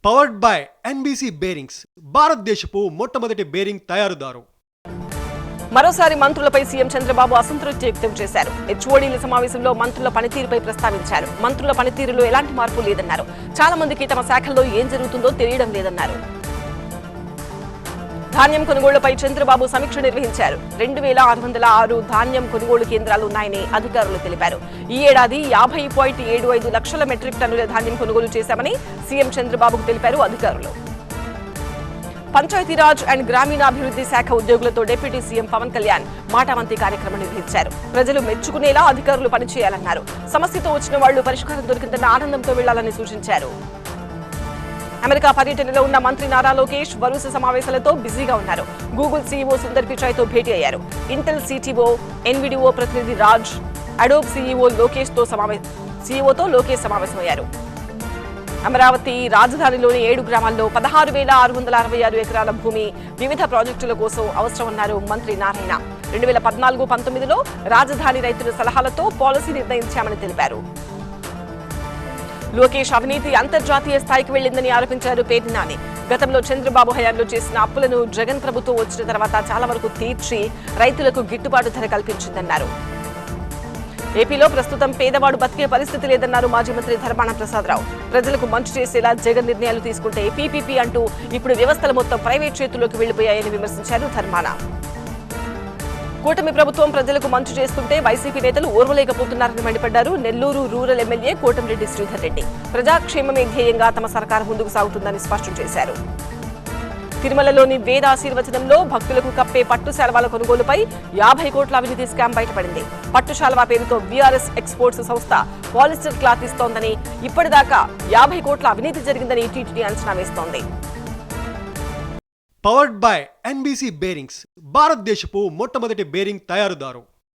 Powered by NBC bearings, భారతదేశపు మొట్టమొదటి bearing తయారుదారు. మరోసారి మంత్రులపై సీఎం చంద్రబాబు అసంతృప్తి వ్యక్తం చేశారు. హెచ్ఓడీల సమావేశంలో మంత్రుల పనితీరుపై ప్రస్తావించారు. మంత్రుల పనితీరులో ఎలాంటి మార్పు లేదన్నారు. చాలా మందికి తమ శాఖల్లో ఏం జరుగుతుందో తెలియడం లేదన్నారు. ధాన్యం కొనుగోళ్లపై చంద్రబాబు సమీక్ష నిర్వహించారు. 2606 ధాన్యం కొనుగోలు కేంద్రాలు ఉన్నాయని అధికారులు తెలిపారు. ఈ ఏడాది 50.75 లక్షల మెట్రిక్ టన్నుల ధాన్యం కొనుగోలు చేశామని సీఎం చంద్రబాబుకు తెలిపారు అధికారులు. పంచాయతీరాజ్ అండ్ గ్రామీణాభివృద్ధి శాఖ ఉద్యోగులతో డిప్యూటీ సీఎం పవన్ కళ్యాణ్ మాటామంతి కార్యక్రమం నిర్వహించారు. ప్రజలు మెచ్చుకునేలా అధికారులు పనిచేయాలన్నారు. సమస్యతో వచ్చిన వాళ్లు పరిష్కారం దొరికిందన్న ఆనందంతో వెళ్లాలని సూచించారు. అమెరికా పర్యటనలో ఉన్న మంత్రి నారా లోకేష్ వరుస సమావేశాలతో బిజీగా ఉన్నారు. గూగుల్ సీఈఓ సుందర్ పిచాయ్తో భేటీ అయ్యారు. ఇంటెల్ సిటిఓ, ఎన్విడిఓ ప్రతినిధి రాజ్, అడోబ్ సీఈఓతో లోకేష్ సమావేశమయ్యారు. అమరావతి రాజధానిలోని 7 గ్రామాల్లో 16,666 ఎకరాల భూమి వివిధ ప్రాజెక్టుల కోసం అవసరమన్నారు మంత్రి నారాయణ. 2014-19లో రాజధాని రైతుల సలహాలతో పాలసీ నిర్ణయించామని తెలిపారు. లోకేష్ అవినీతి అంతర్జాతీయ స్థాయికి వెళ్లిందని ఆరోపించారు పేర్ని నాని. గతంలో చంద్రబాబు హయాంలో చేసిన అప్పులను జగన్ ప్రభుత్వం వచ్చిన తర్వాత చాలా వరకు తీర్చి రైతులకు గిట్టుబాటు ధర కల్పించిందన్నారు. ఏపీలో ప్రస్తుతం పేదవాడు బతికే పరిస్థితి లేదన్నారు మాజీ మంత్రి ధర్మాన ప్రసాదరావు. ప్రజలకు మంచి చేసేలా జగన్ నిర్ణయాలు తీసుకుంటే పీపీపీ అంటూ ఇప్పుడు వ్యవస్థలు మొత్తం ప్రైవేట్ చేతుల్లోకి వెళ్లిపోయాయని విమర్శించారు ధర్మాన. కూటమి ప్రభుత్వం ప్రజలకు మంచి చేస్తుంటే వైసీపీ నేతలు ఓర్వలేకపోతున్నారని మండిపడ్డారు. నెల్లూరు రూరల్ ఎమ్మెల్యే కోటంరెడ్డి శ్రీధర్ రెడ్డి ప్రజాక్షేమమే ధ్యేయంగా తమ సర్కారు ముందుకు సాగుతుందని స్పష్టం చేశారు. తిరుమలలోని వేద ఆశీర్వచనంలో భక్తులకు కప్పే పట్టు శాల్వాల కొనుగోలుపై 50 కోట్ల అవినీతి స్కామ్ బయటపడింది. పట్టు శాల్వా పేరుతో వీఆర్ఎస్ ఎక్స్పోర్ట్స్ సంస్థ పాలిస్టర్ క్లాత్ ఇస్తోందని, ఇప్పటిదాకా 50 కోట్ల అవినీతి జరిగిందని టీటీడీ అంచనా వేస్తోంది. పవర్డ్ బై ఎన్బీసీ బేరింగ్స్, భారతదేశపు మొట్టమొదటి బేరింగ్ తయారుదారు.